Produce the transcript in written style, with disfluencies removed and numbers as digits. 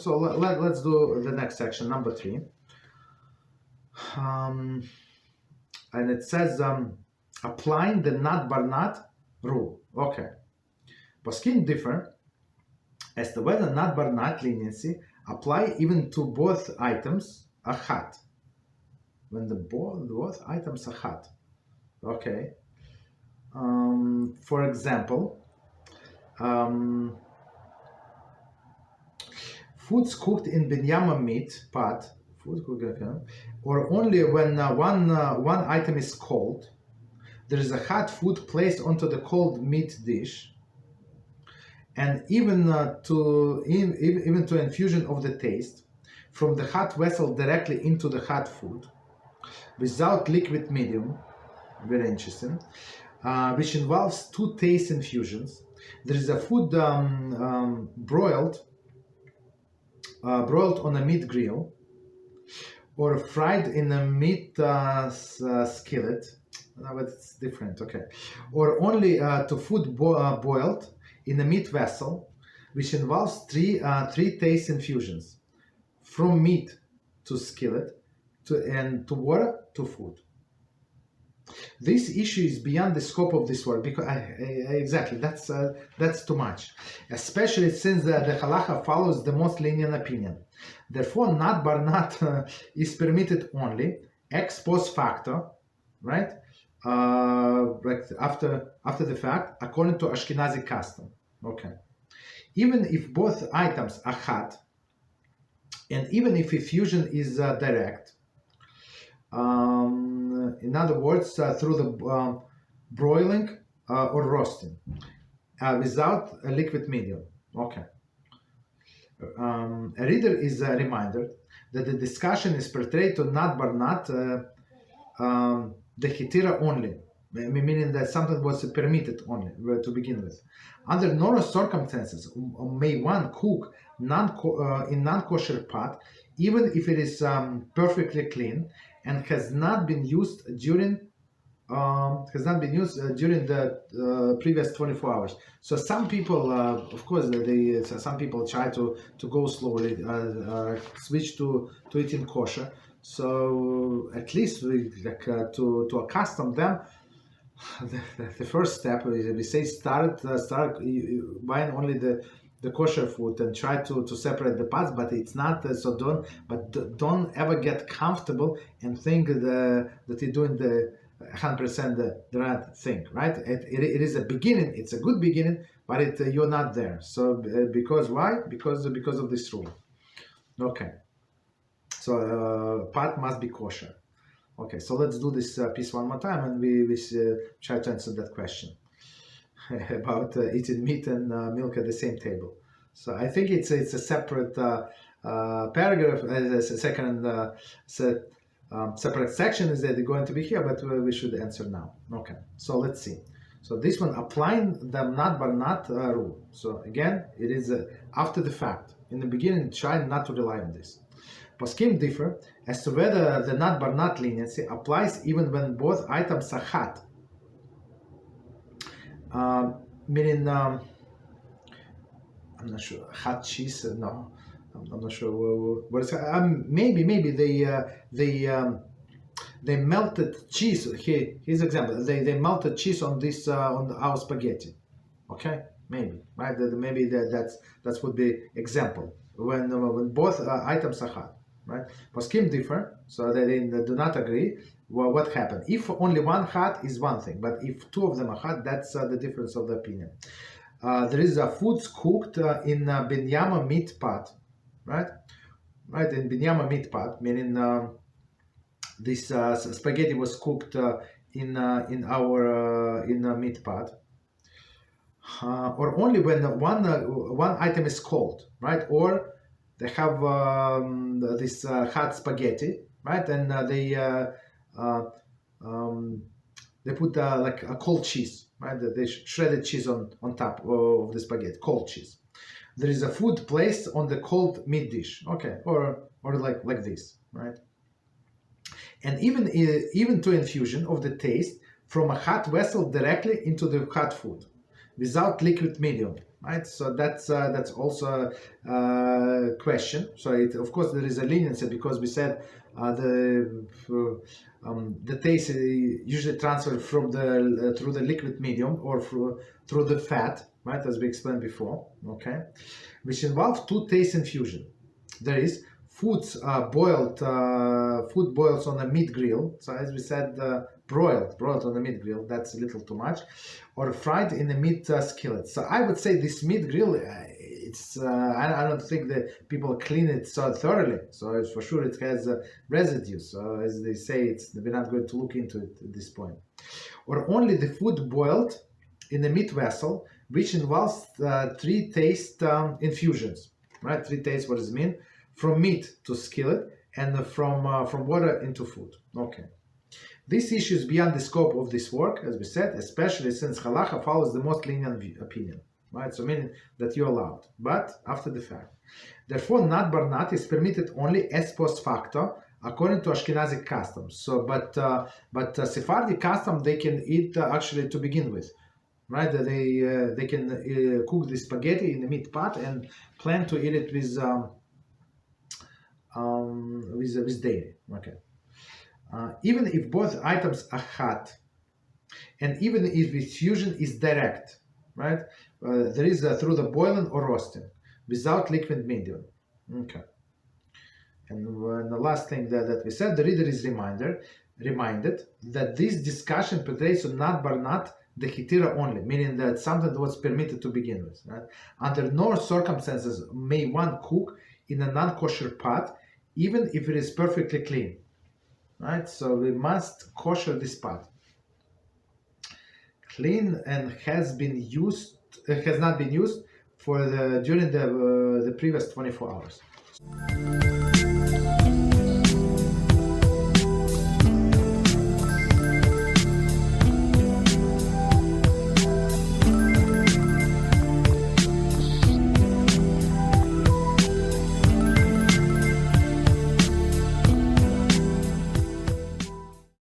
So let's do the next section, number 3. And it says applying the nat bar nat rule. Okay. Poskim differ as to whether nat bar nat leniency apply even to both items achat. When the both items achat. Okay. For example, foods cooked in binyama meat pot, or only when one item is cold. There is a hot food placed onto the cold meat dish, and even to infusion of the taste from the hot vessel directly into the hot food, without liquid medium. Very interesting. Which involves 2 taste infusions. There is a food broiled on a meat grill, or fried in a meat skillet. No, but it's different. Okay. Or only to food boiled in a meat vessel, which involves 3 taste infusions, from meat to skillet to water to food. This issue is beyond the scope of this work, because exactly that's too much, especially since the Halachah follows the most lenient opinion. Therefore, nat bar nat is permitted only ex post facto, right? After the fact, according to Ashkenazi custom. Okay. Even if both items are hot, and even if infusion is direct. In other words, through the broiling or roasting, without a liquid medium. Okay. A reader is reminded that the discussion is portrayed to nat bar nat the hitira only, meaning that something was permitted only to begin with. Under normal circumstances, may one cook in non-kosher pot, even if it is perfectly clean and has not been used during the previous 24 hours. So some people, of course, some people try to go slowly, switch to eating kosher. So at least to accustom them, the first step is we say start buying only the kosher food and try to separate the parts, but it's not so don't ever get comfortable and think that you're doing the 100% the right thing, right? It is a beginning, it's a good beginning, but you're not there. So because why? Because of this rule. Okay. So pot must be kosher. Okay, so let's do this piece one more time, and we try to answer that question about eating meat and milk at the same table. So I think it's a separate paragraph, a second separate section is that going to be here, but we should answer now. Okay, so let's see. So this one, applying the nat bar nat rule. So again, it is after the fact. In the beginning, try not to rely on this. Poskim differ as to whether the nat bar nat leniency applies even when both items are hot. Meaning, I'm not sure, hot cheese, no, I'm not sure what is, maybe they melted cheese. Here's an example. They melted cheese on this on our spaghetti. Okay, maybe, right? Maybe that would be example when both items are hot. Right? Poskim differ, so they do not agree. Well, what happened? If only one hot is one thing, but if 2 of them are hot, that's the difference of the opinion. There is foods cooked in binyama meat pot, right? Right, in binyama meat pot, meaning this spaghetti was cooked in a meat pot, or only when one item is cold, right? Or they have this hot spaghetti, right? And they put like a cold cheese, right? They shredded cheese on top of the spaghetti, cold cheese. There is a food placed on the cold meat dish, okay, or like this, right? And even to infusion of the taste from a hot vessel directly into the hot food, without liquid medium. right? So that's also a question. So of course there is a leniency because we said the taste usually transferred from the through the liquid medium or through the fat, right? As we explained before, okay, which involve two taste infusion. There is food boils on a meat grill. So as we said, broiled on the meat grill. That's a little too much, or fried in a meat skillet. So I would say this meat grill, I don't think that people clean it so thoroughly. So it's for sure it has residue. So as they say, we're not going to look into it at this point. Or only the food boiled in a meat vessel, which involves three taste infusions. Right, three tastes. What does it mean? From meat to skillet, and from water into food. Okay. This issue is beyond the scope of this work, as we said, especially since Halachah follows the most lenient opinion. Right, so meaning that you're allowed, but after the fact. Therefore, nat bar nat is permitted only as post facto, according to Ashkenazic customs. So, but Sephardi custom, they can eat actually to begin with. Right, they can cook the spaghetti in the meat pot and plan to eat it with dairy. Okay, even if both items are hot, and even if the fusion is direct, right, there is through the boiling or roasting without liquid medium. Okay, and the last thing that we said, the reader is reminded that this discussion pertains to nat bar nat, the hitira only, meaning that something was permitted to begin with. Right? Under no circumstances may one cook in a non-kosher pot, even if it is perfectly clean. Right? So we must kosher this pot. Clean and has not been used for during the previous 24 hours.